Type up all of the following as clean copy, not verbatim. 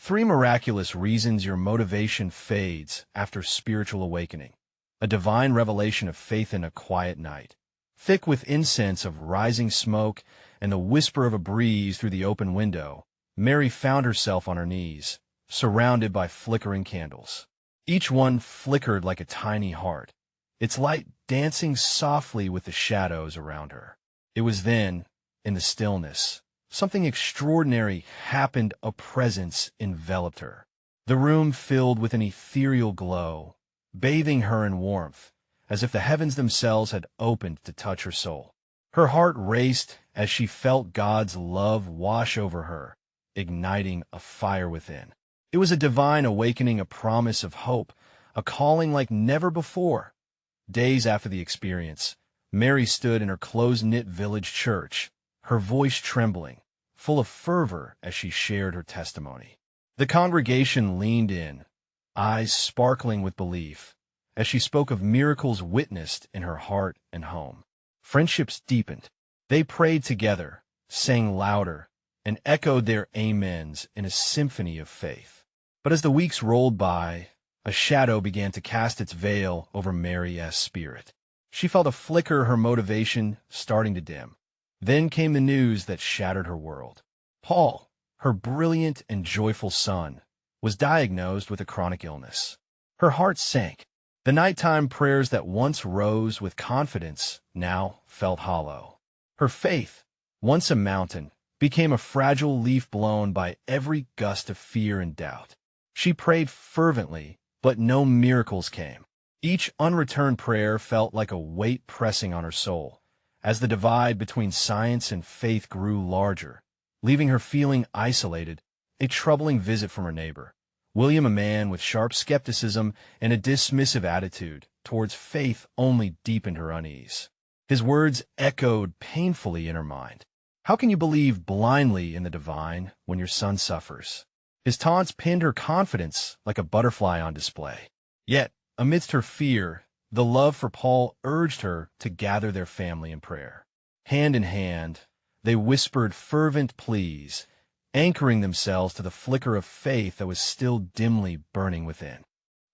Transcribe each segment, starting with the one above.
3 miraculous reasons your motivation fades after spiritual awakening. A divine revelation of faith in a quiet night. Thick with incense of rising smoke and the whisper of a breeze through the open window, Mary found herself on her knees, surrounded by flickering candles. Each one flickered like a tiny heart, its light dancing softly with the shadows around her. It was then, in the stillness, something extraordinary happened. A presence enveloped her. The room filled with an ethereal glow, bathing her in warmth, as if the heavens themselves had opened to touch her soul. Her heart raced as she felt God's love wash over her, igniting a fire within. It was a divine awakening, a promise of hope, a calling like never before. Days after the experience, Mary stood in her close-knit village church, her voice trembling, full of fervor as she shared her testimony. The congregation leaned in, eyes sparkling with belief, as she spoke of miracles witnessed in her heart and home. Friendships deepened. They prayed together, sang louder, and echoed their amens in a symphony of faith. But as the weeks rolled by, a shadow began to cast its veil over Mary's spirit. She felt a flicker, her motivation starting to dim. Then came the news that shattered her world. Paul, her brilliant and joyful son, was diagnosed with a chronic illness. Her heart sank. The nighttime prayers that once rose with confidence now felt hollow. Her faith, once a mountain, became a fragile leaf blown by every gust of fear and doubt. She prayed fervently, but no miracles came. Each unreturned prayer felt like a weight pressing on her soul, as the divide between science and faith grew larger, leaving her feeling isolated. A troubling visit from her neighbor, William, a man with sharp skepticism and a dismissive attitude towards faith, only deepened her unease. His words echoed painfully in her mind. How can you believe blindly in the divine when your son suffers? His taunts pinned her confidence like a butterfly on display. Yet, amidst her fear, the love for Paul urged her to gather their family in prayer. Hand in hand, they whispered fervent pleas, anchoring themselves to the flicker of faith that was still dimly burning within.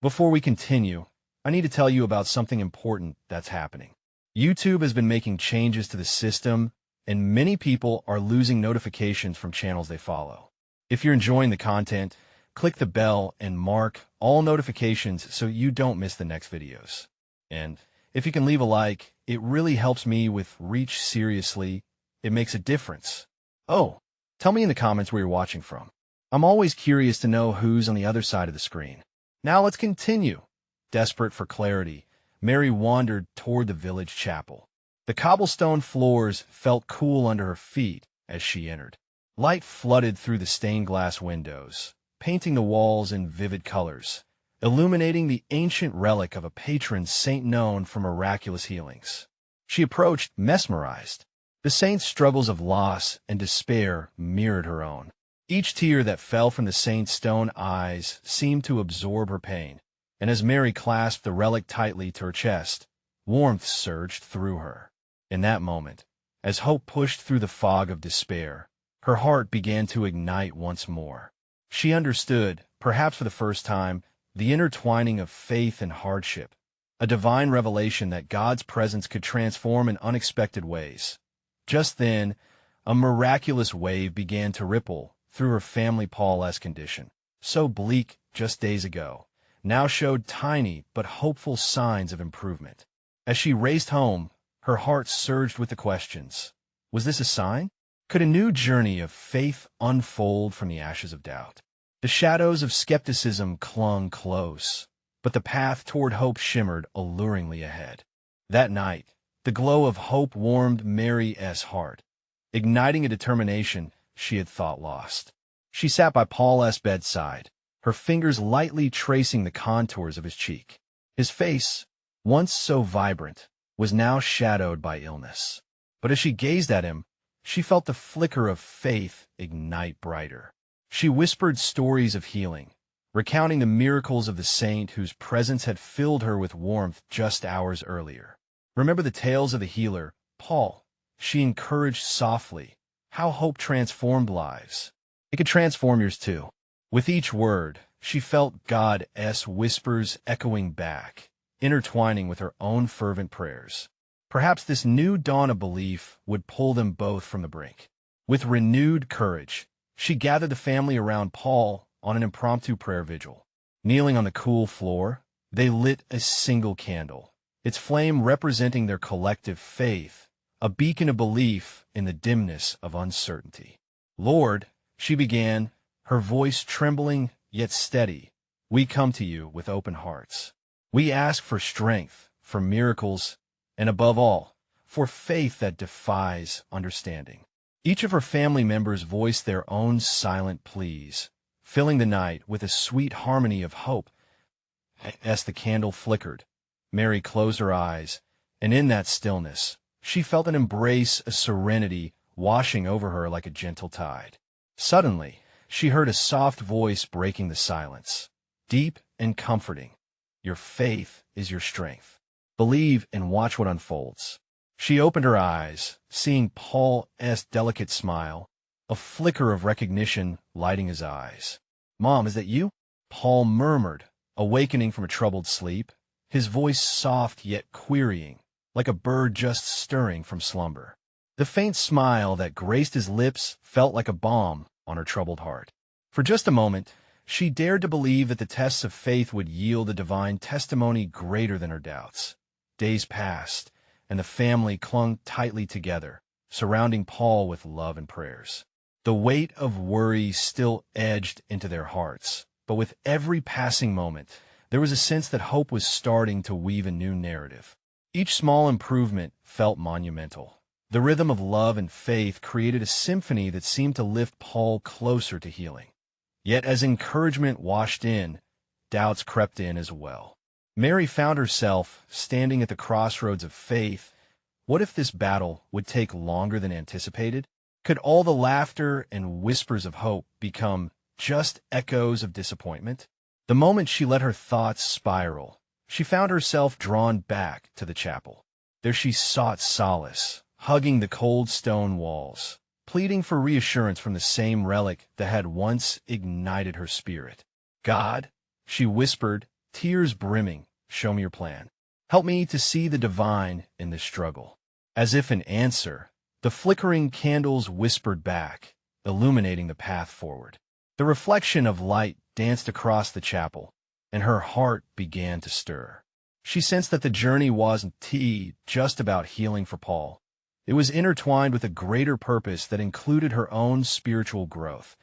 Before we continue, I need to tell you about something important that's happening. YouTube has been making changes to the system, and many people are losing notifications from channels they follow. If you're enjoying the content, click the bell and mark all notifications so you don't miss the next videos. And if you can leave a like, it really helps me with reach. Seriously, it makes a difference. Oh, tell me in the comments where you're watching from. I'm always curious to know who's on the other side of the screen. Now let's continue. Desperate for clarity, Mary wandered toward the village chapel. The cobblestone floors felt cool under her feet as she entered. Light flooded through the stained glass windows, painting the walls in vivid colors, illuminating the ancient relic of a patron saint known for miraculous healings. She approached, mesmerized. The saint's struggles of loss and despair mirrored her own. Each tear that fell from the saint's stone eyes seemed to absorb her pain, and as Mary clasped the relic tightly to her chest, warmth surged through her. In that moment, as hope pushed through the fog of despair, her heart began to ignite once more. She understood, perhaps for the first time, the intertwining of faith and hardship, a divine revelation that God's presence could transform in unexpected ways. Just then, a miraculous wave began to ripple through her family. Paul's condition, so bleak just days ago, now showed tiny but hopeful signs of improvement. As she raced home, her heart surged with the questions. Was this a sign? Could a new journey of faith unfold from the ashes of doubt? The shadows of skepticism clung close, but the path toward hope shimmered alluringly ahead. That night, the glow of hope warmed Mary's heart, igniting a determination she had thought lost. She sat by Paul's bedside, her fingers lightly tracing the contours of his cheek. His face, once so vibrant, was now shadowed by illness. But as she gazed at him, she felt the flicker of faith ignite brighter. She whispered stories of healing, recounting the miracles of the saint whose presence had filled her with warmth just hours earlier. Remember the tales of the healer, Paul, she encouraged softly, how hope transformed lives. It could transform yours too. With each word, she felt God's whispers echoing back, intertwining with her own fervent prayers. Perhaps this new dawn of belief would pull them both from the brink. With renewed courage, she gathered the family around Paul on an impromptu prayer vigil. Kneeling on the cool floor, they lit a single candle, its flame representing their collective faith, a beacon of belief in the dimness of uncertainty. "Lord," she began, her voice trembling yet steady, "we come to you with open hearts. We ask for strength, for miracles, and above all, for faith that defies understanding." Each of her family members voiced their own silent pleas, filling the night with a sweet harmony of hope. As the candle flickered, Mary closed her eyes, and in that stillness, she felt an embrace, a serenity washing over her like a gentle tide. Suddenly, she heard a soft voice breaking the silence, deep and comforting. "Your faith is your strength. Believe and watch what unfolds." She opened her eyes, seeing Paul's delicate smile, a flicker of recognition lighting his eyes. "Mom, is that you?" Paul murmured, awakening from a troubled sleep, his voice soft yet querying, like a bird just stirring from slumber. The faint smile that graced his lips felt like a balm on her troubled heart. For just a moment, she dared to believe that the tests of faith would yield a divine testimony greater than her doubts. Days passed, and the family clung tightly together, surrounding Paul with love and prayers. The weight of worry still edged into their hearts, but with every passing moment, there was a sense that hope was starting to weave a new narrative. Each small improvement felt monumental. The rhythm of love and faith created a symphony that seemed to lift Paul closer to healing. Yet as encouragement washed in, doubts crept in as well. Mary found herself standing at the crossroads of faith. What if this battle would take longer than anticipated? Could all the laughter and whispers of hope become just echoes of disappointment? The moment she let her thoughts spiral, she found herself drawn back to the chapel. There she sought solace, hugging the cold stone walls, pleading for reassurance from the same relic that had once ignited her spirit. "God," she whispered, tears brimming, "show me your plan. Help me to see the divine in this struggle." As if in answer, the flickering candles whispered back, illuminating the path forward. The reflection of light danced across the chapel, and her heart began to stir. She sensed that the journey wasn't just about healing for Paul. It was intertwined with a greater purpose that included her own spiritual growth.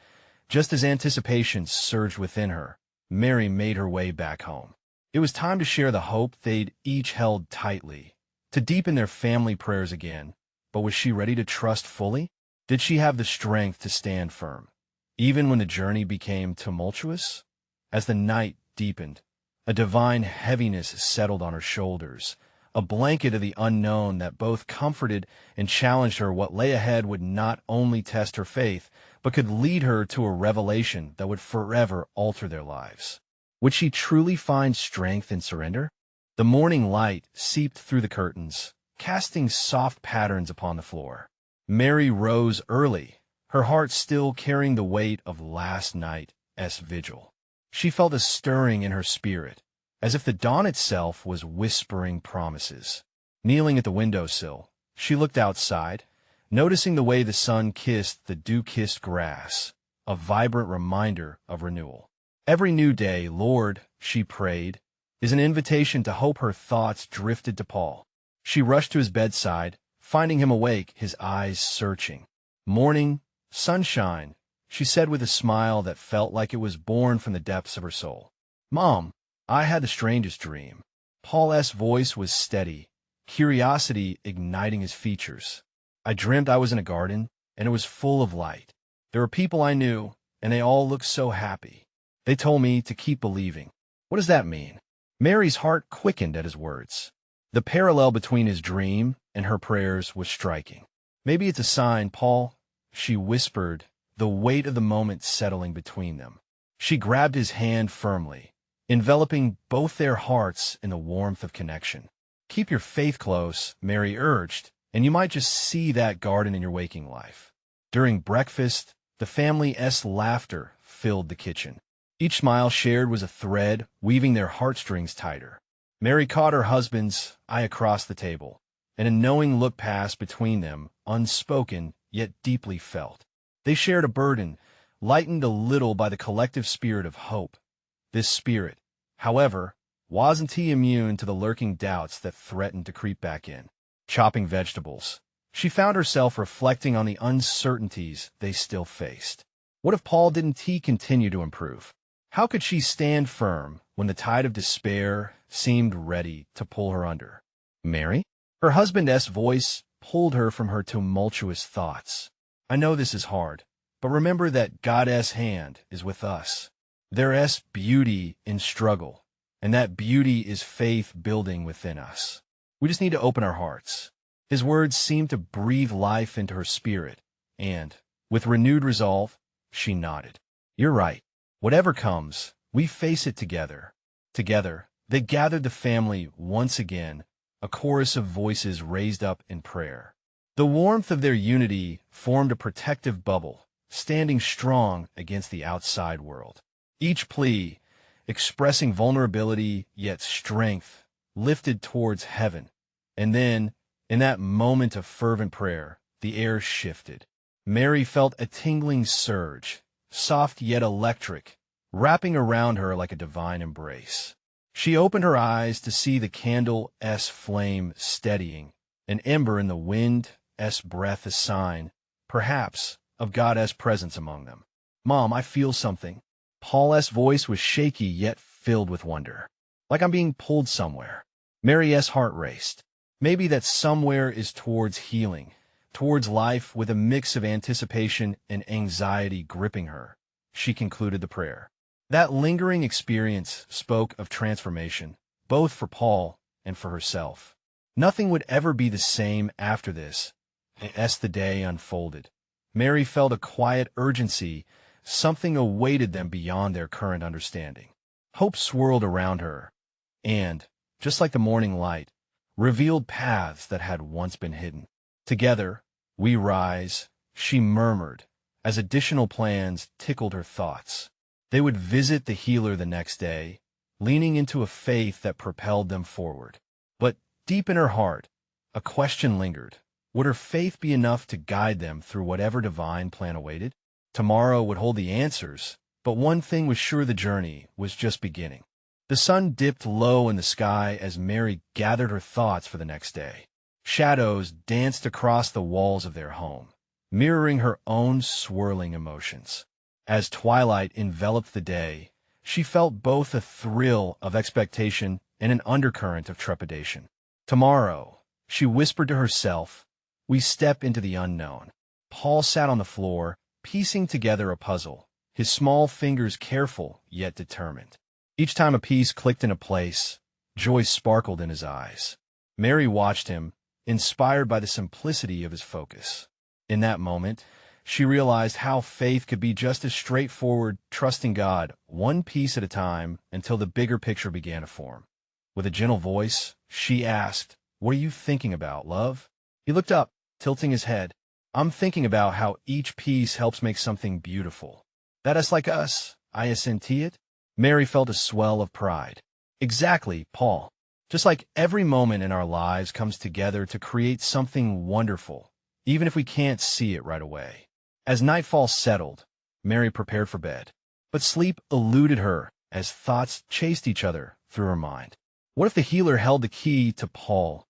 Just as anticipation surged within her, Mary made her way back home. It was time to share the hope they'd each held tightly, to deepen their family prayers again. But was she ready to trust fully? Did she have the strength to stand firm, even when the journey became tumultuous? As the night deepened, a divine heaviness settled on her shoulders, a blanket of the unknown that both comforted and challenged her. What lay ahead would not only test her faith, but could lead her to a revelation that would forever alter their lives. Would she truly find strength in surrender? The morning light seeped through the curtains, casting soft patterns upon the floor. Mary rose early, her heart still carrying the weight of last night's vigil. She felt a stirring in her spirit, as if the dawn itself was whispering promises. Kneeling at the windowsill, she looked outside, noticing the way the sun kissed the dew-kissed grass, a vibrant reminder of renewal. Every new day, Lord, she prayed, is an invitation to hope. Her thoughts drifted to Paul. She rushed to his bedside, finding him awake, his eyes searching. "Morning, sunshine," she said with a smile that felt like it was born from the depths of her soul. "Mom, I had the strangest dream." Paul's voice was steady, curiosity igniting his features. "I dreamt I was in a garden, and it was full of light. There were people I knew, and they all looked so happy. They told me to keep believing." "What does that mean?" Mary's heart quickened at his words. The parallel between his dream and her prayers was striking. "Maybe it's a sign, Paul," she whispered, the weight of the moment settling between them. She grabbed his hand firmly, enveloping both their hearts in the warmth of connection. "Keep your faith close," Mary urged, "and you might just see that garden in your waking life." During breakfast, the family's laughter filled the kitchen. Each smile shared was a thread, weaving their heartstrings tighter. Mary caught her husband's eye across the table, and a knowing look passed between them, unspoken, yet deeply felt. They shared a burden, lightened a little by the collective spirit of hope. This spirit, however, wasn't immune to the lurking doubts that threatened to creep back in. Chopping vegetables, she found herself reflecting on the uncertainties they still faced. What if Paul didn't continue to improve? How could she stand firm when the tide of despair seemed ready to pull her under? Mary? Her husband's voice pulled her from her tumultuous thoughts. I know this is hard, but remember that God's hand is with us. There's beauty in struggle, and that beauty is faith building within us. We just need to open our hearts. His words seemed to breathe life into her spirit, and, with renewed resolve, she nodded. You're right. Whatever comes, we face it together. Together, they gathered the family once again, a chorus of voices raised up in prayer. The warmth of their unity formed a protective bubble, standing strong against the outside world. Each plea, expressing vulnerability yet strength, lifted towards heaven. And then, in that moment of fervent prayer, the air shifted. Mary felt a tingling surge, soft yet electric, wrapping around her like a divine embrace. She opened her eyes to see the candle's flame steadying, an ember in the wind's breath, a sign, perhaps, of God's presence among them. Mom, I feel something. Paul's voice was shaky yet filled with wonder. Like I'm being pulled somewhere. Mary's heart raced. Maybe that somewhere is towards healing, towards life, with a mix of anticipation and anxiety gripping her. She concluded the prayer. That lingering experience spoke of transformation, both for Paul and for herself. Nothing would ever be the same after this, as the day unfolded. Mary felt a quiet urgency. Something awaited them beyond their current understanding. Hope swirled around her, and, just like the morning light, revealed paths that had once been hidden. Together, we rise, she murmured, as additional plans tickled her thoughts. They would visit the healer the next day, leaning into a faith that propelled them forward. But deep in her heart, a question lingered. Would her faith be enough to guide them through whatever divine plan awaited? Tomorrow would hold the answers, but one thing was sure: the journey was just beginning. The sun dipped low in the sky as Mary gathered her thoughts for the next day. Shadows danced across the walls of their home, mirroring her own swirling emotions. As twilight enveloped the day, she felt both a thrill of expectation and an undercurrent of trepidation. Tomorrow, she whispered to herself, we step into the unknown. Paul sat on the floor, piecing together a puzzle, his small fingers careful yet determined. Each time a piece clicked into place, joy sparkled in his eyes. Mary watched him, inspired by the simplicity of his focus. In that moment, she realized how faith could be just as straightforward, trusting God one piece at a time until the bigger picture began to form. With a gentle voice, she asked, "What are you thinking about, love?" He looked up, tilting his head. "I'm thinking about how each piece helps make something beautiful. That is like us, I assenti it." Mary felt a swell of pride. "Exactly, Paul. Just like every moment in our lives comes together to create something wonderful, even if we can't see it right away." As nightfall settled, Mary prepared for bed. But sleep eluded her as thoughts chased each other through her mind. What if the healer held the key to Paul's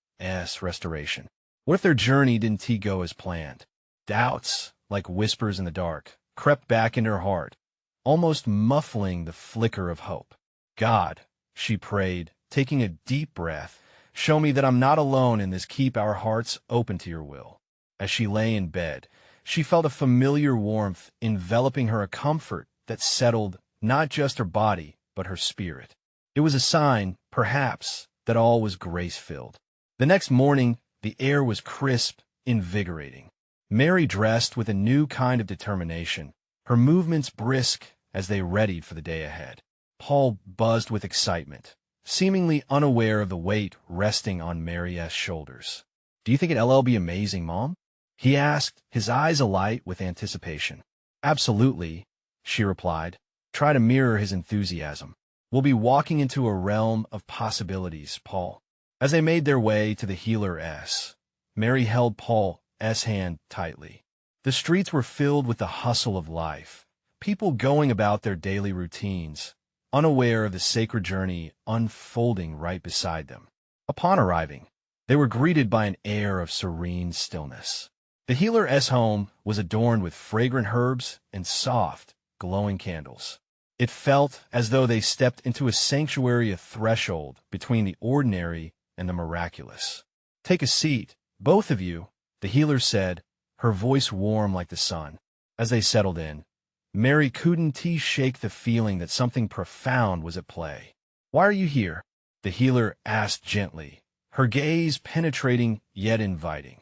restoration? What if their journey didn't go as planned? Doubts, like whispers in the dark, crept back into her heart, almost muffling the flicker of hope. "God," she prayed, taking a deep breath, "show me that I'm not alone in this. Keep our hearts open to your will." As she lay in bed, she felt a familiar warmth enveloping her, a comfort that settled not just her body, but her spirit. It was a sign, perhaps, that all was grace-filled. The next morning, the air was crisp, invigorating. Mary dressed with a new kind of determination, her movements brisk as they readied for the day ahead. Paul buzzed with excitement, seemingly unaware of the weight resting on Mary's shoulders. "Do you think it'll be amazing, Mom?" he asked, his eyes alight with anticipation. "Absolutely," she replied. Try to mirror his enthusiasm. We'll be walking into a realm of possibilities, Paul. As they made their way to the healer S, Mary held Paul's hand tightly. The streets were filled with the hustle of life, people going about their daily routines, unaware of the sacred journey unfolding right beside them. Upon arriving, they were greeted by an air of serene stillness. The healer's home was adorned with fragrant herbs and soft, glowing candles. It felt as though they stepped into a sanctuary, a threshold between the ordinary and the miraculous. "Take a seat, both of you," the healer said, her voice warm like the sun. As they settled in, Mary couldn't shake the feeling that something profound was at play. "Why are you here?" the healer asked gently, her gaze penetrating yet inviting.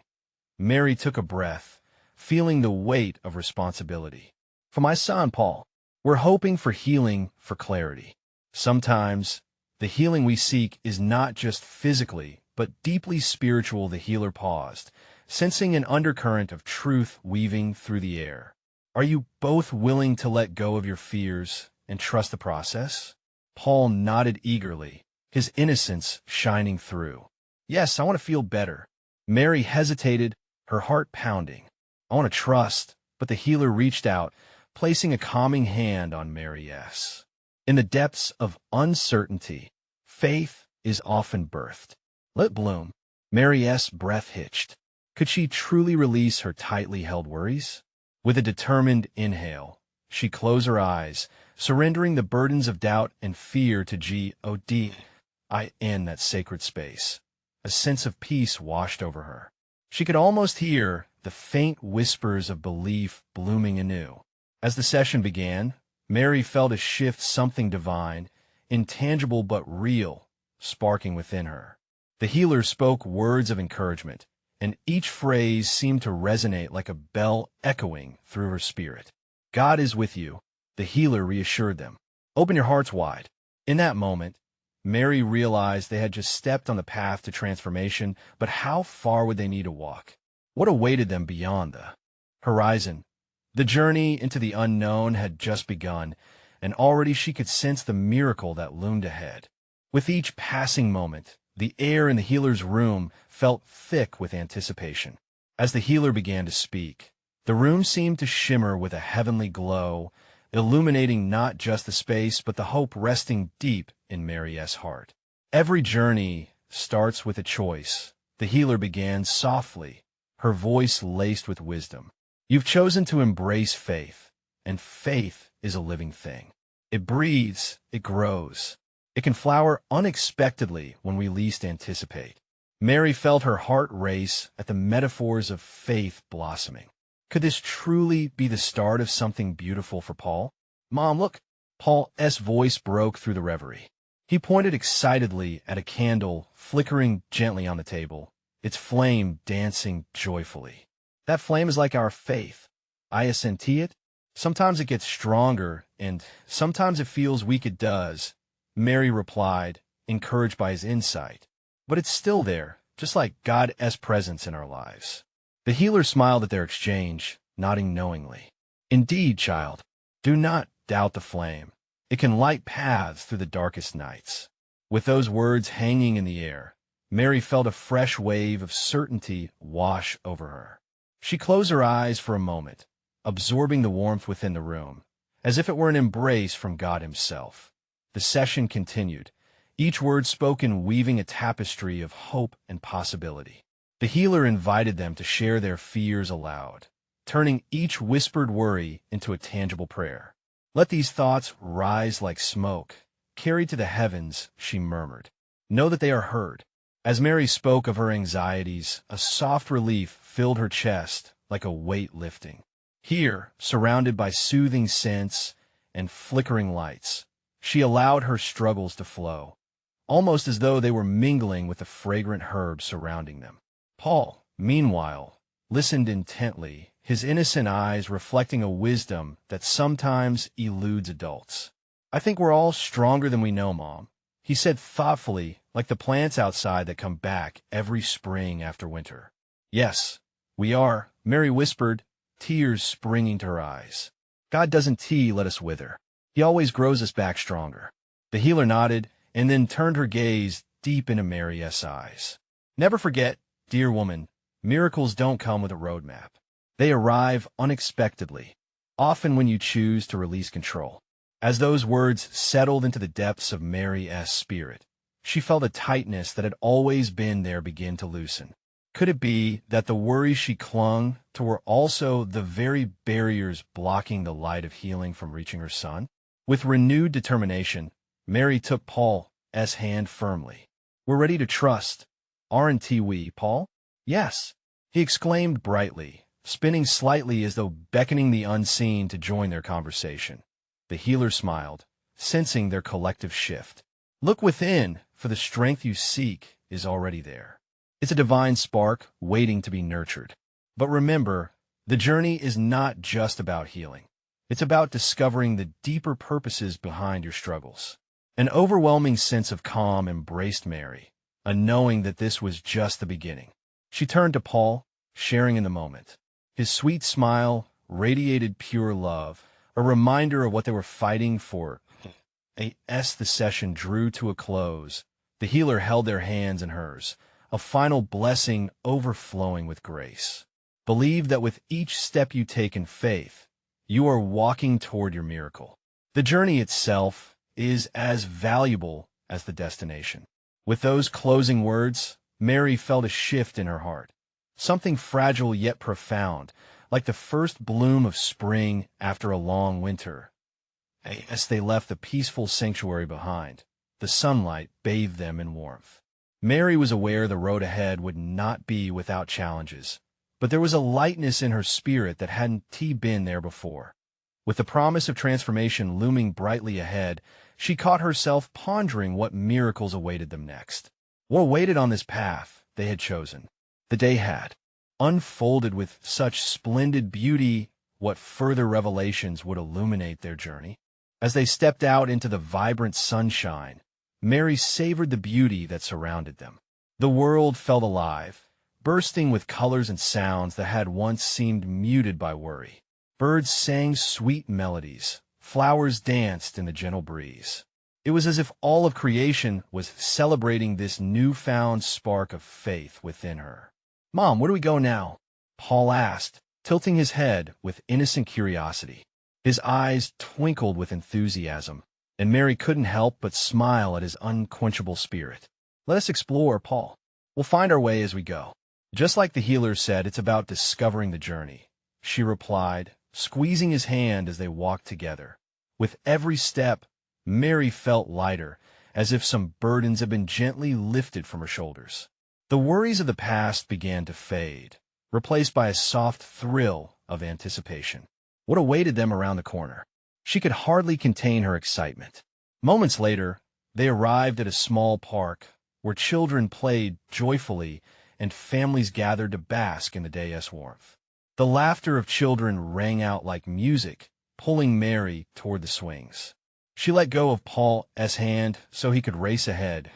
Mary took a breath, feeling the weight of responsibility. "For my son, Paul. We're hoping for healing, for clarity. Sometimes, the healing we seek is not just physically, but deeply spiritual." The healer paused, sensing an undercurrent of truth weaving through the air. "Are you both willing to let go of your fears and trust the process?" Paul nodded eagerly, his innocence shining through. "Yes, I want to feel better." Mary hesitated, her heart pounding. "I want to trust," but the healer reached out, placing a calming hand on Mary's. In the depths of uncertainty, faith is often birthed. "Let bloom." Mary's breath hitched. Could she truly release her tightly held worries? With a determined inhale, she closed her eyes, surrendering the burdens of doubt and fear to God in that sacred space. A sense of peace washed over her. She could almost hear the faint whispers of belief blooming anew. As the session began, Mary felt a shift, something divine, intangible but real, sparking within her. The healer spoke words of encouragement, and each phrase seemed to resonate like a bell echoing through her spirit. "God is with you," the healer reassured them. "Open your hearts wide." In that moment, Mary realized they had just stepped on the path to transformation, but how far would they need to walk? What awaited them beyond the horizon? The journey into the unknown had just begun, and already she could sense the miracle that loomed ahead. With each passing moment, the air in the healer's room felt thick with anticipation. As the healer began to speak, the room seemed to shimmer with a heavenly glow, illuminating not just the space but the hope resting deep in Mary's heart. "Every journey starts with a choice," the healer began softly, her voice laced with wisdom. "You've chosen to embrace faith, and faith is a living thing. It breathes, it grows. It can flower unexpectedly when we least anticipate." Mary felt her heart race at the metaphors of faith blossoming. Could this truly be the start of something beautiful for Paul? "Mom, look!" Paul's voice broke through the reverie. He pointed excitedly at a candle flickering gently on the table, its flame dancing joyfully. "That flame is like our faith. I assent it. Sometimes it gets stronger, and sometimes it feels weak." "It does," Mary replied, encouraged by his insight. "But it's still there, just like God's presence in our lives." The healer smiled at their exchange, nodding knowingly. "Indeed, child, do not doubt the flame. It can light paths through the darkest nights." With those words hanging in the air, Mary felt a fresh wave of certainty wash over her. She closed her eyes for a moment, absorbing the warmth within the room, as if it were an embrace from God himself. The session continued, each word spoken weaving a tapestry of hope and possibility. The healer invited them to share their fears aloud, turning each whispered worry into a tangible prayer. "Let these thoughts rise like smoke, carried to the heavens," she murmured. "Know that they are heard." As Mary spoke of her anxieties, a soft relief filled her chest like a weight lifting. Here, surrounded by soothing scents and flickering lights, she allowed her struggles to flow, almost as though they were mingling with the fragrant herbs surrounding them. Paul, meanwhile, listened intently, his innocent eyes reflecting a wisdom that sometimes eludes adults. "I think we're all stronger than we know, Mom," he said thoughtfully, like the plants outside that come back every spring after winter. "Yes, we are," Mary whispered, tears springing to her eyes. "God doesn't let us wither. He always grows us back stronger. The healer nodded and then turned her gaze deep into Mary's eyes. Never forget, dear woman, miracles don't come with a roadmap. They arrive unexpectedly, often when you choose to release control. As those words settled into the depths of Mary's spirit, she felt a tightness that had always been there begin to loosen. Could it be that the worries she clung to were also the very barriers blocking the light of healing from reaching her son? With renewed determination, Mary took Paul's hand firmly. "We're ready to trust, aren't we, Paul?" "Yes," he exclaimed brightly, spinning slightly as though beckoning the unseen to join their conversation. The healer smiled, sensing their collective shift. "Look within, for the strength you seek is already there. It's a divine spark waiting to be nurtured. But remember, the journey is not just about healing. It's about discovering the deeper purposes behind your struggles." An overwhelming sense of calm embraced Mary, a knowing that this was just the beginning. She turned to Paul, sharing in the moment. His sweet smile radiated pure love, a reminder of what they were fighting for. As the session drew to a close, the healer held their hands in hers, a final blessing overflowing with grace. Believe that with each step you take in faith, you are walking toward your miracle. The journey itself is as valuable as the destination. With those closing words, Mary felt a shift in her heart. Something fragile yet profound, like the first bloom of spring after a long winter. As they left the peaceful sanctuary behind, the sunlight bathed them in warmth. Mary was aware the road ahead would not be without challenges, but there was a lightness in her spirit that hadn't been there before. With the promise of transformation looming brightly ahead, she caught herself pondering what miracles awaited them next. What awaited on this path they had chosen? The day had unfolded with such splendid beauty. What further revelations would illuminate their journey? As they stepped out into the vibrant sunshine, Mary savored the beauty that surrounded them. The world felt alive, bursting with colors and sounds that had once seemed muted by worry. Birds sang sweet melodies, flowers danced in the gentle breeze. It was as if all of creation was celebrating this newfound spark of faith within her. "Mom, where do we go now?" Paul asked, tilting his head with innocent curiosity. His eyes twinkled with enthusiasm, and Mary couldn't help but smile at his unquenchable spirit. "Let us explore, Paul. We'll find our way as we go." "Just like the healer said, it's about discovering the journey," she replied, squeezing his hand as they walked together. With every step, Mary felt lighter, as if some burdens had been gently lifted from her shoulders. The worries of the past began to fade, replaced by a soft thrill of anticipation. What awaited them around the corner? She could hardly contain her excitement. Moments later, they arrived at a small park where children played joyfully and families gathered to bask in the day's warmth. The laughter of children rang out like music, pulling Mary toward the swings. She let go of Paul's hand so he could race ahead.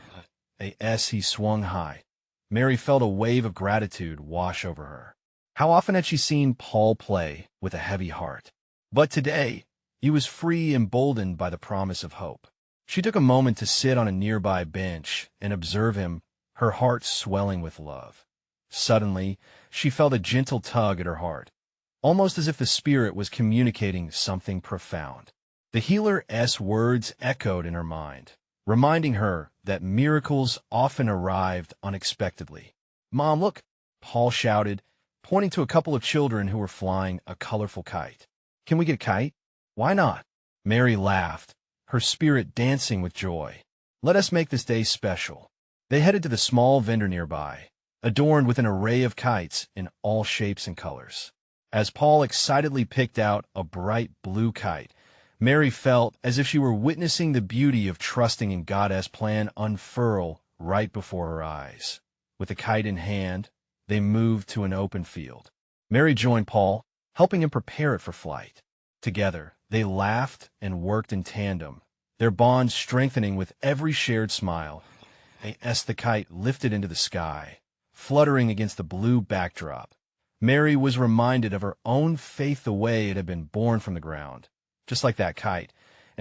As he swung high, Mary felt a wave of gratitude wash over her. How often had she seen Paul play with a heavy heart? But today, he was free, emboldened by the promise of hope. She took a moment to sit on a nearby bench and observe him, her heart swelling with love. Suddenly, she felt a gentle tug at her heart, almost as if the spirit was communicating something profound. The healer's words echoed in her mind, reminding her that miracles often arrived unexpectedly. "Mom, look!" Paul shouted, pointing to a couple of children who were flying a colorful kite. "Can we get a kite?" "Why not?" Mary laughed, her spirit dancing with joy. "Let us make this day special." They headed to the small vendor nearby, adorned with an array of kites in all shapes and colors. As Paul excitedly picked out a bright blue kite, Mary felt as if she were witnessing the beauty of trusting in God's plan unfurl right before her eyes. With the kite in hand, they moved to an open field. Mary joined Paul, helping him prepare it for flight. Together, they laughed and worked in tandem, their bond strengthening with every shared smile. As the kite lifted into the sky, fluttering against the blue backdrop, Mary was reminded of her own faith the way it had been born from the ground. Just like that kite,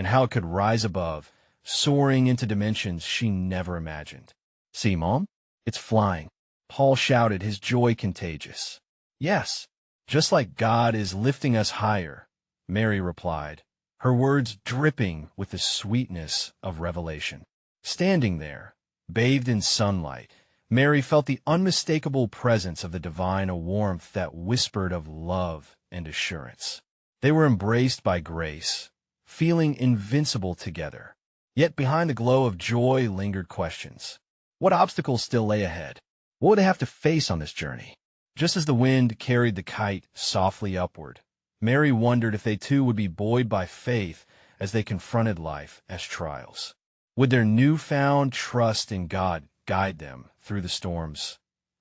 and how it could rise above, soaring into dimensions she never imagined. "See, Mom? It's flying," Paul shouted, his joy contagious. "Yes, just like God is lifting us higher," Mary replied, her words dripping with the sweetness of revelation. Standing there, bathed in sunlight, Mary felt the unmistakable presence of the divine, a warmth that whispered of love and assurance. They were embraced by grace, feeling invincible together. Yet behind the glow of joy lingered questions. What obstacles still lay ahead? What would they have to face on this journey? Just as the wind carried the kite softly upward, Mary wondered if they too would be buoyed by faith as they confronted life as trials. Would their newfound trust in God guide them through the storms?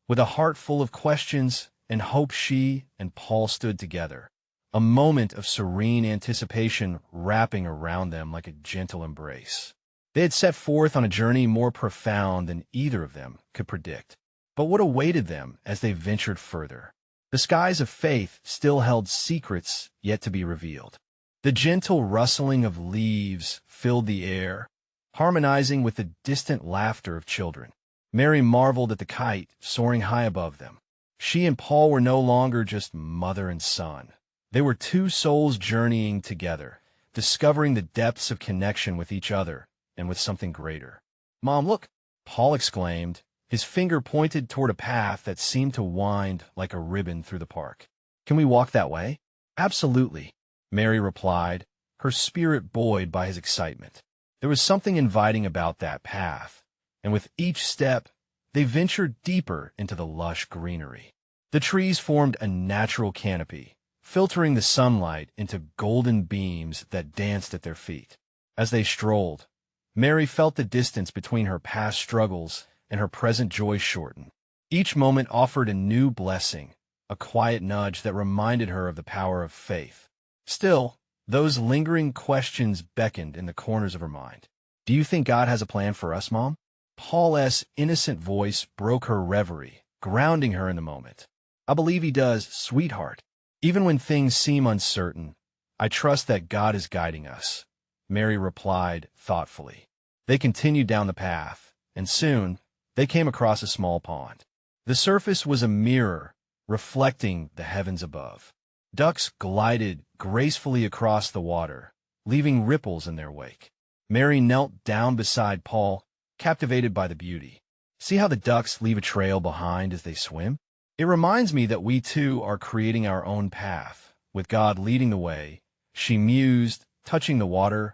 With a heart full of questions and hope, she and Paul stood together, a moment of serene anticipation wrapping around them like a gentle embrace. They had set forth on a journey more profound than either of them could predict. But what awaited them as they ventured further? The skies of faith still held secrets yet to be revealed. The gentle rustling of leaves filled the air, harmonizing with the distant laughter of children. Mary marveled at the kite soaring high above them. She and Paul were no longer just mother and son. They were two souls journeying together, discovering the depths of connection with each other and with something greater. "Mom, look!" Paul exclaimed, his finger pointed toward a path that seemed to wind like a ribbon through the park. "Can we walk that way?" "Absolutely," Mary replied, her spirit buoyed by his excitement. There was something inviting about that path, and with each step, they ventured deeper into the lush greenery. The trees formed a natural canopy, filtering the sunlight into golden beams that danced at their feet. As they strolled, Mary felt the distance between her past struggles and her present joy shorten. Each moment offered a new blessing, a quiet nudge that reminded her of the power of faith. Still, those lingering questions beckoned in the corners of her mind. "Do you think God has a plan for us, Mom?" Paul's innocent voice broke her reverie, grounding her in the moment. "I believe he does, sweetheart. Even when things seem uncertain, I trust that God is guiding us," Mary replied thoughtfully. They continued down the path, and soon they came across a small pond. The surface was a mirror, reflecting the heavens above. Ducks glided gracefully across the water, leaving ripples in their wake. Mary knelt down beside Paul, captivated by the beauty. "See how the ducks leave a trail behind as they swim? It reminds me that we too are creating our own path, with God leading the way," she mused, touching the water's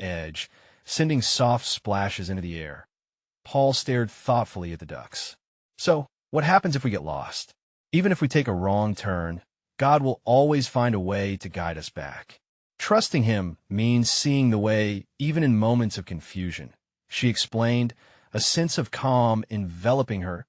edge, sending soft splashes into the air. Paul stared thoughtfully at the ducks. "So, what happens if we get lost? Even if we take a wrong turn, God will always find a way to guide us back. Trusting him means seeing the way even in moments of confusion," she explained, a sense of calm enveloping her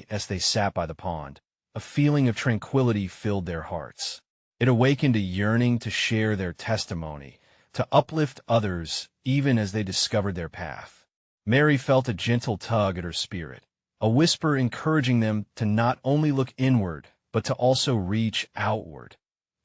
as they sat by the pond. A feeling of tranquility filled their hearts. It awakened a yearning to share their testimony, to uplift others even as they discovered their path. Mary felt a gentle tug at her spirit, a whisper encouraging them to not only look inward, but to also reach outward.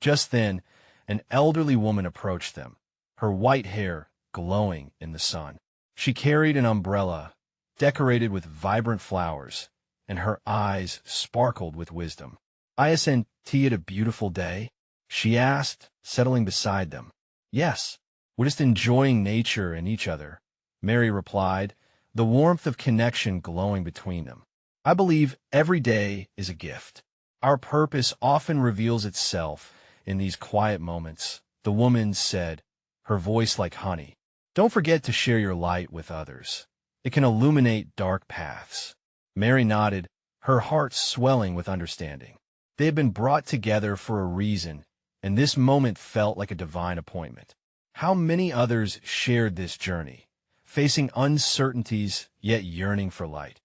Just then, an elderly woman approached them, her white hair glowing in the sun. She carried an umbrella, decorated with vibrant flowers, and her eyes sparkled with wisdom. "Isn't it a beautiful day?" she asked, settling beside them. "Yes, we're just enjoying nature and each other," Mary replied, the warmth of connection glowing between them. "I believe every day is a gift. Our purpose often reveals itself in these quiet moments," the woman said, her voice like honey. "Don't forget to share your light with others. It can illuminate dark paths." Mary nodded, her heart swelling with understanding. They had been brought together for a reason, and this moment felt like a divine appointment. How many others shared this journey, facing uncertainties yet yearning for light?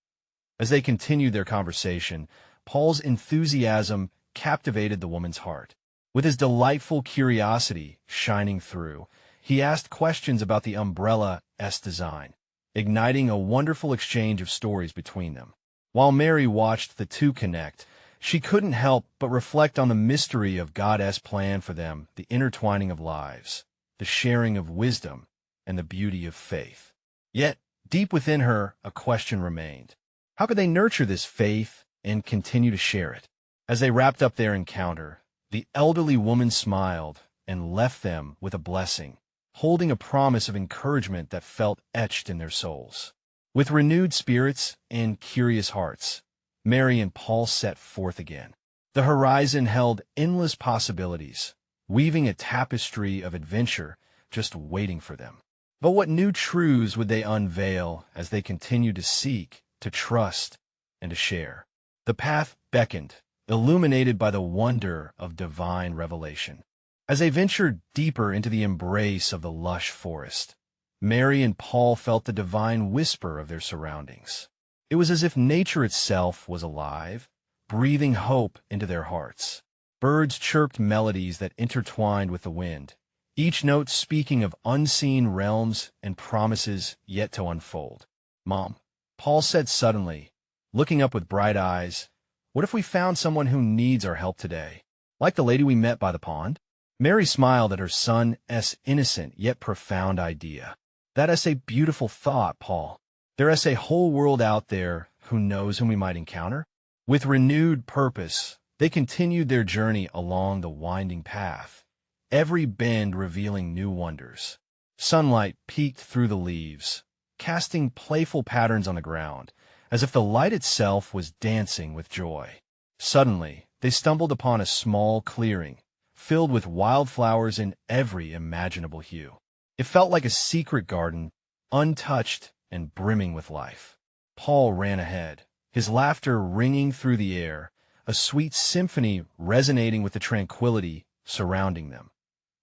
As they continued their conversation, Paul's enthusiasm captivated the woman's heart. With his delightful curiosity shining through, he asked questions about the umbrella's design, igniting a wonderful exchange of stories between them. While Mary watched the two connect, she couldn't help but reflect on the mystery of God's plan for them, the intertwining of lives. the sharing of wisdom, and the beauty of faith. Yet, deep within her, a question remained. How could they nurture this faith and continue to share it? As they wrapped up their encounter, the elderly woman smiled and left them with a blessing, holding a promise of encouragement that felt etched in their souls. With renewed spirits and curious hearts, Mary and Paul set forth again. The horizon held endless possibilities, weaving a tapestry of adventure just waiting for them. But what new truths would they unveil as they continued to seek, to trust, and to share? The path beckoned, illuminated by the wonder of divine revelation. As they ventured deeper into the embrace of the lush forest, Mary and Paul felt the divine whisper of their surroundings. It was as if nature itself was alive, breathing hope into their hearts. Birds chirped melodies that intertwined with the wind, each note speaking of unseen realms and promises yet to unfold. "Mom," Paul said suddenly, looking up with bright eyes, "what if we found someone who needs our help today? Like the lady we met by the pond?" Mary smiled at her son's innocent yet profound idea. "That's a beautiful thought, Paul. There's a whole world out there who knows whom we might encounter." With renewed purpose, they continued their journey along the winding path, every bend revealing new wonders. Sunlight peeked through the leaves, casting playful patterns on the ground, as if the light itself was dancing with joy. Suddenly, they stumbled upon a small clearing, filled with wildflowers in every imaginable hue. It felt like a secret garden, untouched and brimming with life. Paul ran ahead, his laughter ringing through the air, a sweet symphony resonating with the tranquility surrounding them.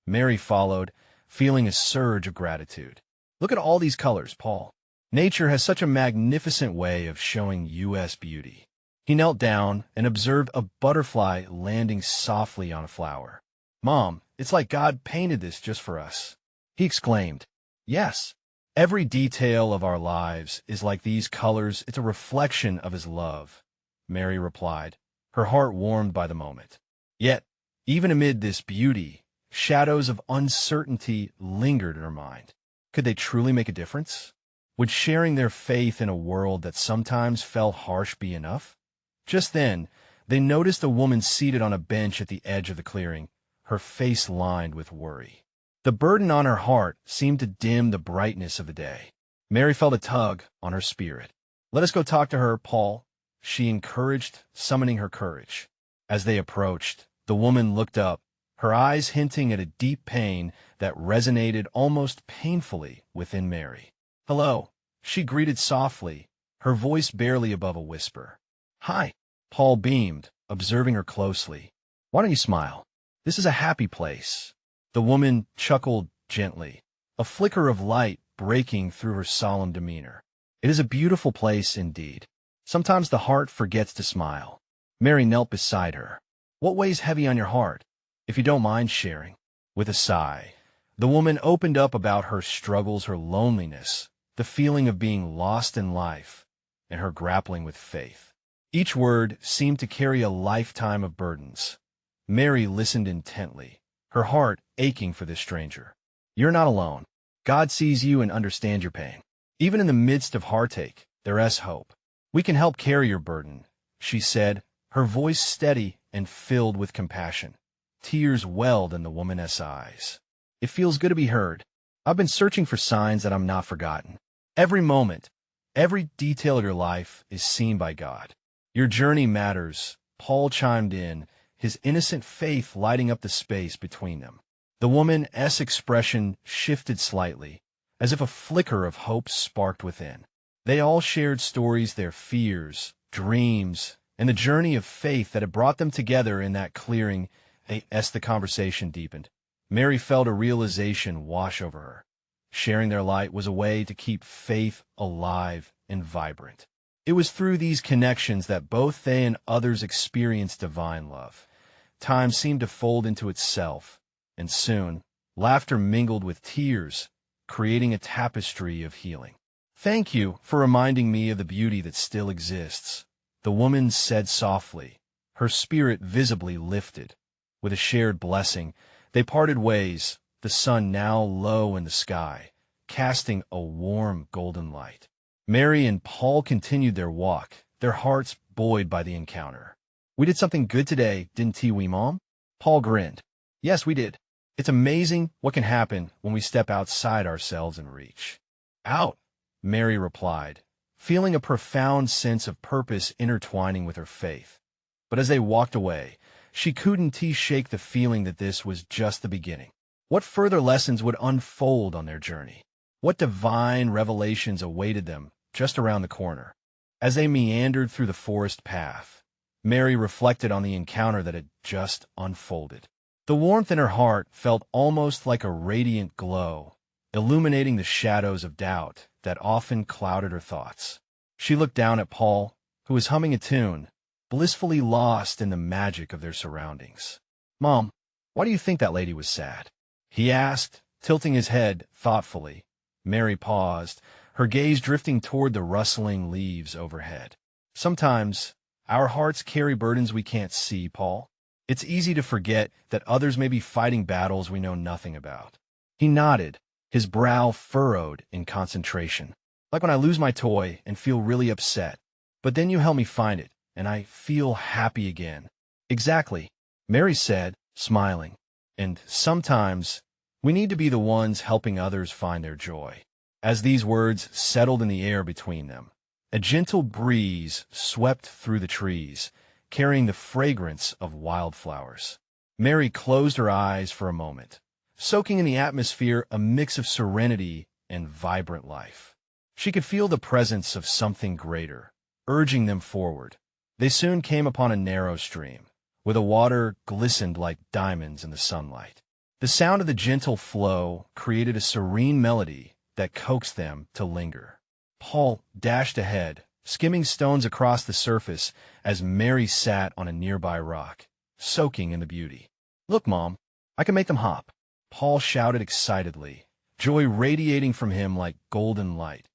Mary followed, feeling a surge of gratitude. "Look at all these colors, Paul. Nature has such a magnificent way of showing us beauty." He knelt down and observed a butterfly landing softly on a flower. "Mom, it's like God painted this just for us," he exclaimed. "Yes. Every detail of our lives is like these colors. It's a reflection of His love," Mary replied, her heart warmed by the moment. Yet, even amid this beauty, shadows of uncertainty lingered in her mind. Could they truly make a difference? Would sharing their faith in a world that sometimes felt harsh be enough? Just then, they noticed a woman seated on a bench at the edge of the clearing, her face lined with worry. The burden on her heart seemed to dim the brightness of the day. Mary felt a tug on her spirit. "Let us go talk to her, Paul," she encouraged, summoning her courage. As they approached, the woman looked up, her eyes hinting at a deep pain that resonated almost painfully within Mary. "Hello," she greeted softly, her voice barely above a whisper. "Hi," Paul beamed, observing her closely. "Why don't you smile? This is a happy place." The woman chuckled gently, a flicker of light breaking through her solemn demeanor. "It is a beautiful place indeed. Sometimes the heart forgets to smile." Mary knelt beside her. "What weighs heavy on your heart, if you don't mind sharing?" With a sigh, the woman opened up about her struggles, her loneliness, the feeling of being lost in life, and her grappling with faith. Each word seemed to carry a lifetime of burdens. Mary listened intently, her heart aching for this stranger. "You're not alone. God sees you and understands your pain. Even in the midst of heartache, there's hope. We can help carry your burden," she said, her voice steady and filled with compassion. Tears welled in the woman's eyes. "It feels good to be heard. I've been searching for signs that I'm not forgotten. Every moment, every detail of your life is seen by God. Your journey matters," Paul chimed in, his innocent faith lighting up the space between them. The woman's expression shifted slightly, as if a flicker of hope sparked within. They all shared stories, their fears, dreams, and the journey of faith that had brought them together in that clearing. As the conversation deepened, Mary felt a realization wash over her. Sharing their light was a way to keep faith alive and vibrant. It was through these connections that both they and others experienced divine love. Time seemed to fold into itself, and soon, laughter mingled with tears, creating a tapestry of healing. "Thank you for reminding me of the beauty that still exists," the woman said softly, her spirit visibly lifted. With a shared blessing, they parted ways, the sun now low in the sky, casting a warm golden light. Mary and Paul continued their walk, their hearts buoyed by the encounter. "We did something good today, didn't we, Mom?" Paul grinned. "Yes, we did. It's amazing what can happen when we step outside ourselves and reach out," Mary replied, feeling a profound sense of purpose intertwining with her faith. But as they walked away, she couldn't shake the feeling that this was just the beginning. What further lessons would unfold on their journey? What divine revelations awaited them just around the corner? As they meandered through the forest path, Mary reflected on the encounter that had just unfolded. The warmth in her heart felt almost like a radiant glow, illuminating the shadows of doubt that often clouded her thoughts. She looked down at Paul, who was humming a tune, blissfully lost in the magic of their surroundings. "Mom, why do you think that lady was sad?" he asked, tilting his head thoughtfully. Mary paused, her gaze drifting toward the rustling leaves overhead. "Sometimes our hearts carry burdens we can't see, Paul. It's easy to forget that others may be fighting battles we know nothing about." He nodded, his brow furrowed in concentration. "Like when I lose my toy and feel really upset, but then you help me find it, and I feel happy again." "Exactly," Mary said, smiling. "And sometimes we need to be the ones helping others find their joy." As these words settled in the air between them, a gentle breeze swept through the trees, carrying the fragrance of wildflowers. Mary closed her eyes for a moment, soaking in the atmosphere a mix of serenity and vibrant life. She could feel the presence of something greater, urging them forward. They soon came upon a narrow stream, where the water glistened like diamonds in the sunlight. The sound of the gentle flow created a serene melody that coaxed them to linger. Paul dashed ahead, skimming stones across the surface as Mary sat on a nearby rock, soaking in the beauty. "Look, Mom, I can make them hop," Paul shouted excitedly, joy radiating from him like golden light.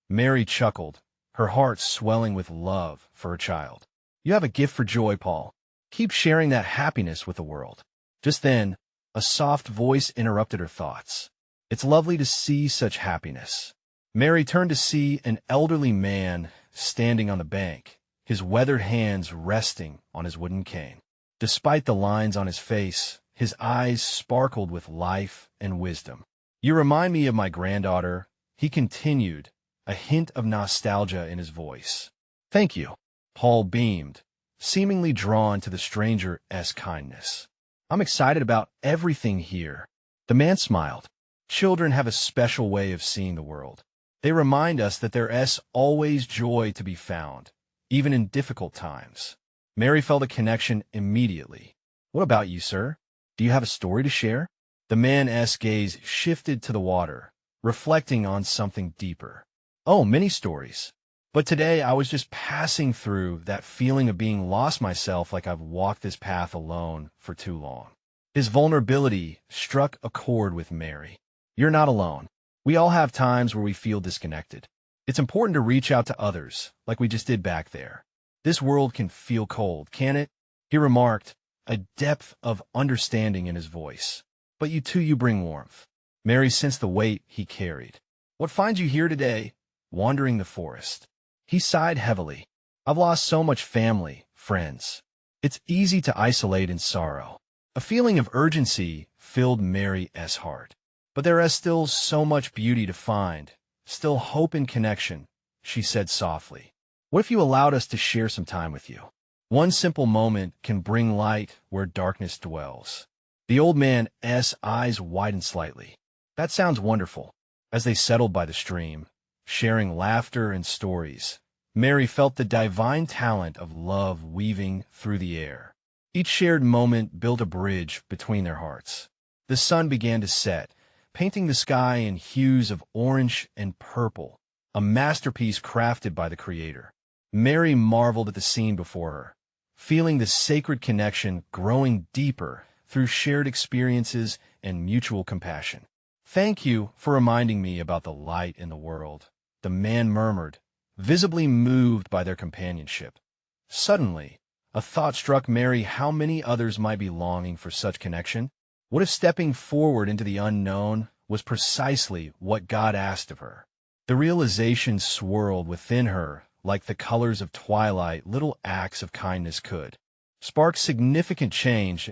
Mary chuckled, her heart swelling with love for her child. "You have a gift for joy, Paul. Keep sharing that happiness with the world." Just then, a soft voice interrupted her thoughts. "It's lovely to see such happiness." Mary turned to see an elderly man standing on the bank, his weathered hands resting on his wooden cane. Despite the lines on his face, his eyes sparkled with life and wisdom. "You remind me of my granddaughter," he continued, a hint of nostalgia in his voice. "Thank you," Paul beamed, seemingly drawn to the stranger's kindness. "I'm excited about everything here." The man smiled. "Children have a special way of seeing the world. They remind us that there is always joy to be found, even in difficult times." Mary felt a connection immediately. "What about you, sir? Do you have a story to share?" The man's gaze shifted to the water, reflecting on something deeper. "Oh, many stories. But today I was just passing through that feeling of being lost myself, like I've walked this path alone for too long." His vulnerability struck a chord with Mary. "You're not alone. We all have times where we feel disconnected. It's important to reach out to others, like we just did back there. This world can feel cold, can't it?" he remarked, a depth of understanding in his voice. "But you bring warmth." Mary sensed the weight he carried. "What finds you here today, wandering the forest?" He sighed heavily. "I've lost so much family, friends. It's easy to isolate in sorrow." A feeling of urgency filled Mary's heart. "But there is still so much beauty to find, still hope and connection," she said softly. "What if you allowed us to share some time with you? One simple moment can bring light where darkness dwells." The old man's eyes widened slightly. "That sounds wonderful." As they settled by the stream, sharing laughter and stories, Mary felt the divine talent of love weaving through the air. Each shared moment built a bridge between their hearts. The sun began to set, painting the sky in hues of orange and purple, a masterpiece crafted by the Creator. Mary marveled at the scene before her, feeling the sacred connection growing deeper through shared experiences and mutual compassion. "Thank you for reminding me about the light in the world," the man murmured, visibly moved by their companionship. Suddenly, a thought struck Mary: how many others might be longing for such connection? What if stepping forward into the unknown was precisely what God asked of her? The realization swirled within her like the colors of twilight little acts of kindness could. Spark significant change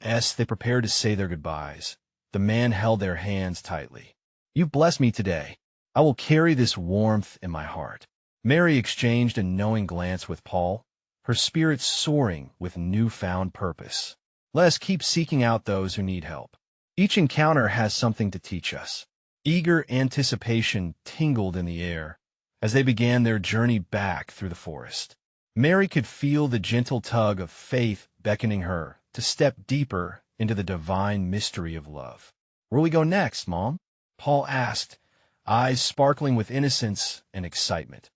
as they prepared to say their goodbyes. The man held their hands tightly. "You've blessed me today. I will carry this warmth in my heart." Mary exchanged a knowing glance with Paul, her spirit soaring with newfound purpose. Let us keep seeking out those who need help. Each encounter has something to teach us. Eager anticipation tingled in the air as they began their journey back through the forest. Mary could feel the gentle tug of faith beckoning her to step deeper into the divine mystery of love. "Where will we go next, Mom?" Paul asked, eyes sparkling with innocence and excitement.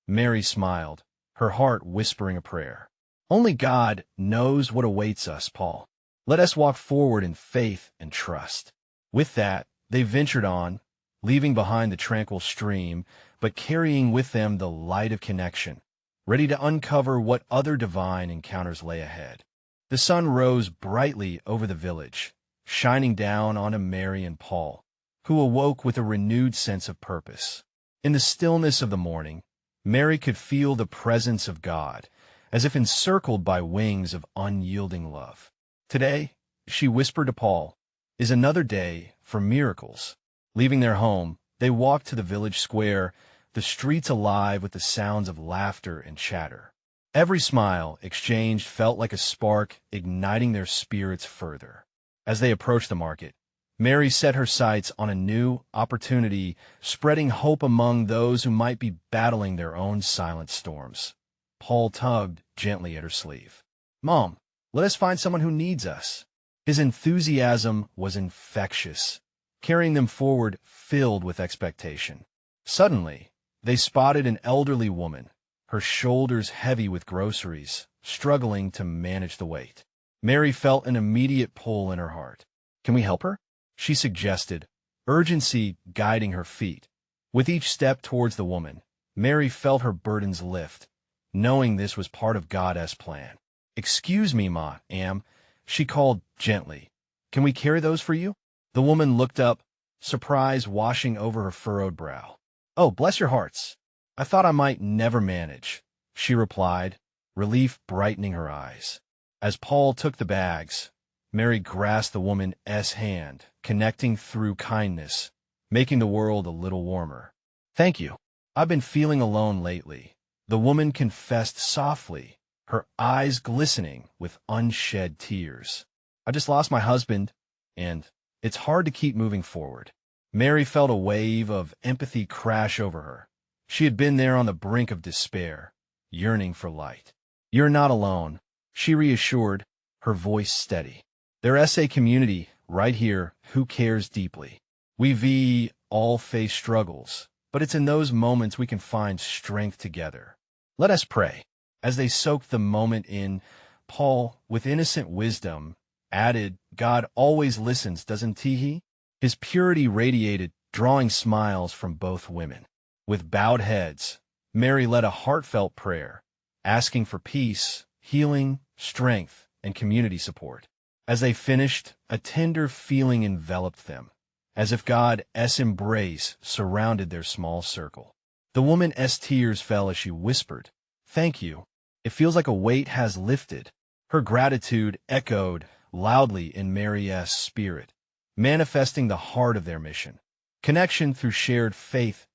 Mary smiled, her heart whispering a prayer. "Only God knows what awaits us, Paul. Let us walk forward in faith and trust." With that, they ventured on, leaving behind the tranquil stream, but carrying with them the light of connection, ready to uncover what other divine encounters lay ahead. The sun rose brightly over the village, shining down on Mary and Paul, who awoke with a renewed sense of purpose. In the stillness of the morning, Mary could feel the presence of God, as if encircled by wings of unyielding love. "Today," she whispered to Paul, "is another day for miracles." Leaving their home, they walked to the village square, the streets alive with the sounds of laughter and chatter. Every smile exchanged felt like a spark igniting their spirits further. As they approached the market, Mary set her sights on a new opportunity, spreading hope among those who might be battling their own silent storms. Paul tugged gently at her sleeve. "Mom, let us find someone who needs us." His enthusiasm was infectious, carrying them forward filled with expectation. Suddenly, they spotted an elderly woman, her shoulders heavy with groceries, struggling to manage the weight. Mary felt an immediate pull in her heart. "Can we help her?" she suggested, urgency guiding her feet. With each step towards the woman, Mary felt her burdens lift, knowing this was part of God's plan. "Excuse me, Am," she called gently. "Can we carry those for you?" The woman looked up, surprise washing over her furrowed brow. "Oh, bless your hearts. I thought I might never manage," she replied, relief brightening her eyes. As Paul took the bags, Mary grasped the woman's hand, connecting through kindness, making the world a little warmer. "Thank you. I've been feeling alone lately," the woman confessed softly, her eyes glistening with unshed tears. "I just lost my husband, and it's hard to keep moving forward." Mary felt a wave of empathy crash over her. She had been there on the brink of despair, yearning for light. "You're not alone," she reassured, her voice steady. "Their SA community, right here, who cares deeply. We all face struggles, but it's in those moments we can find strength together. Let us pray." As they soaked the moment in, Paul, with innocent wisdom, added, "God always listens, doesn't he?" His purity radiated, drawing smiles from both women. With bowed heads, Mary led a heartfelt prayer, asking for peace, healing, strength, and community support. As they finished, a tender feeling enveloped them, as if God's embrace surrounded their small circle. The woman's tears fell as she whispered, "Thank you. It feels like a weight has lifted." Her gratitude echoed loudly in Mary's spirit, manifesting the heart of their mission. Connection through shared faith.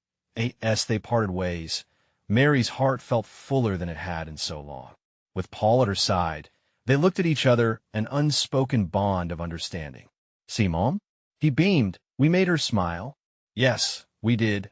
As they parted ways, Mary's heart felt fuller than it had in so long. With Paul at her side, they looked at each other, an unspoken bond of understanding. "See, Mom?" He beamed. "We made her smile." "Yes, we did,"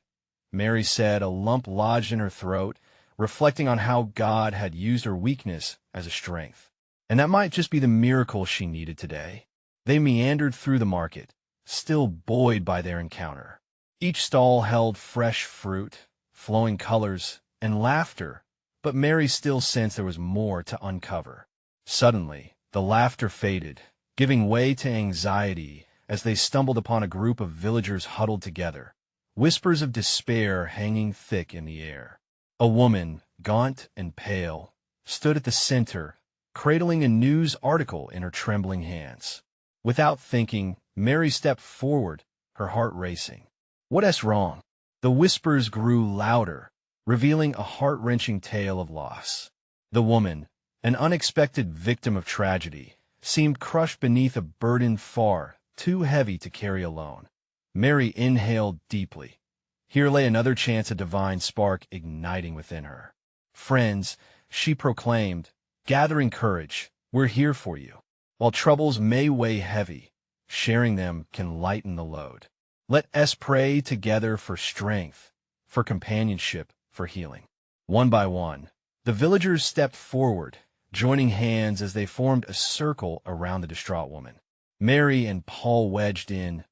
Mary said, a lump lodged in her throat, reflecting on how God had used her weakness as a strength. And that might just be the miracle she needed today. They meandered through the market, still buoyed by their encounter. Each stall held fresh fruit, flowing colors, and laughter, but Mary still sensed there was more to uncover. Suddenly, the laughter faded, giving way to anxiety as they stumbled upon a group of villagers huddled together, whispers of despair hanging thick in the air. A woman, gaunt and pale, stood at the center, cradling a news article in her trembling hands. Without thinking, Mary stepped forward, her heart racing. "What's wrong?" The whispers grew louder, revealing a heart-wrenching tale of loss. The woman, an unexpected victim of tragedy, seemed crushed beneath a burden far too heavy to carry alone. Mary inhaled deeply. Here lay another chance, a divine spark igniting within her. "Friends," she proclaimed, gathering courage, "we're here for you. While troubles may weigh heavy, sharing them can lighten the load. Let us pray together for strength, for companionship, for healing." One by one, the villagers stepped forward, joining hands as they formed a circle around the distraught woman. Mary and Paul wedged in,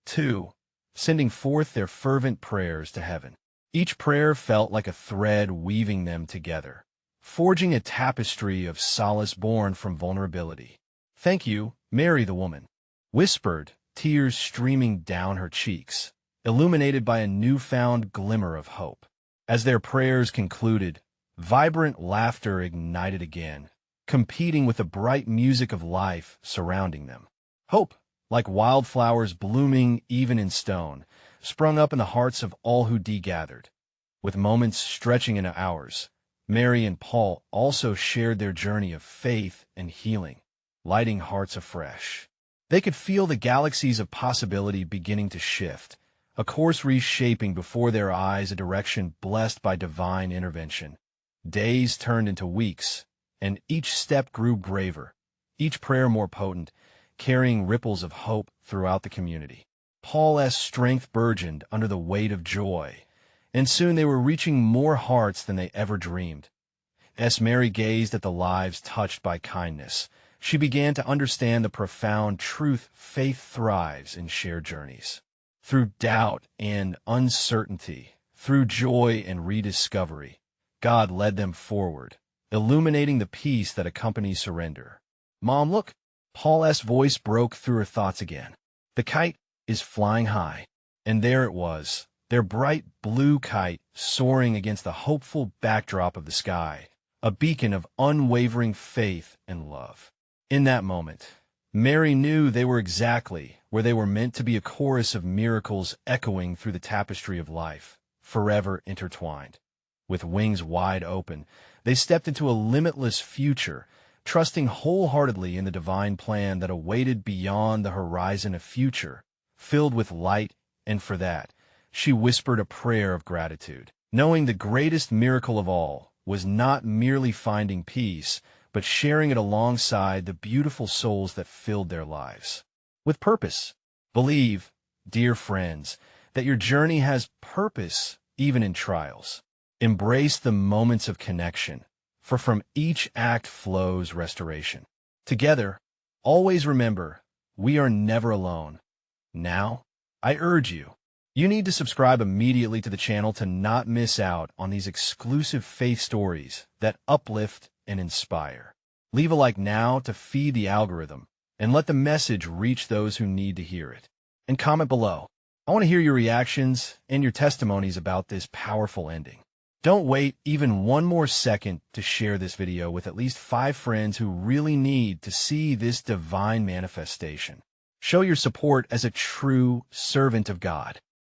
too, sending forth their fervent prayers to heaven. Each prayer felt like a thread weaving them together, forging a tapestry of solace born from vulnerability. "Thank you," Mary the woman whispered, tears streaming down her cheeks, illuminated by a newfound glimmer of hope. As their prayers concluded, vibrant laughter ignited again, competing with the bright music of life surrounding them. Hope, like wildflowers blooming even in stone, sprung up in the hearts of all who gathered. With moments stretching into hours, Mary and Paul also shared their journey of faith and healing, lighting hearts afresh. They could feel the galaxies of possibility beginning to shift, a course reshaping before their eyes, a direction blessed by divine intervention. Days turned into weeks, and each step grew braver, each prayer more potent, carrying ripples of hope throughout the community. Paul's strength burgeoned under the weight of joy, and soon they were reaching more hearts than they ever dreamed. As Mary gazed at the lives touched by kindness, she began to understand the profound truth: faith thrives in shared journeys. Through doubt and uncertainty, through joy and rediscovery, God led them forward, illuminating the peace that accompanies surrender. "Mom, look!" Paul's voice broke through her thoughts again. "The kite is flying high." And there it was, their bright blue kite soaring against the hopeful backdrop of the sky, a beacon of unwavering faith and love. In that moment, Mary knew they were exactly where they were meant to be, a chorus of miracles echoing through the tapestry of life, forever intertwined. With wings wide open, they stepped into a limitless future, trusting wholeheartedly in the divine plan that awaited beyond the horizon, a future filled with light. And for that, she whispered a prayer of gratitude, knowing the greatest miracle of all was not merely finding peace, but sharing it alongside the beautiful souls that filled their lives with purpose. Believe, dear friends, that your journey has purpose even in trials. Embrace the moments of connection, for from each act flows restoration. Together, always remember, we are never alone. Now, I urge you, you need to subscribe immediately to the channel to not miss out on these exclusive faith stories that uplift and inspire. Leave a like now to feed the algorithm, and let the message reach those who need to hear it. And comment below. I want to hear your reactions and your testimonies about this powerful ending. Don't wait even one more second to share this video with at least 5 friends who really need to see this divine manifestation. Show your support as a true servant of God.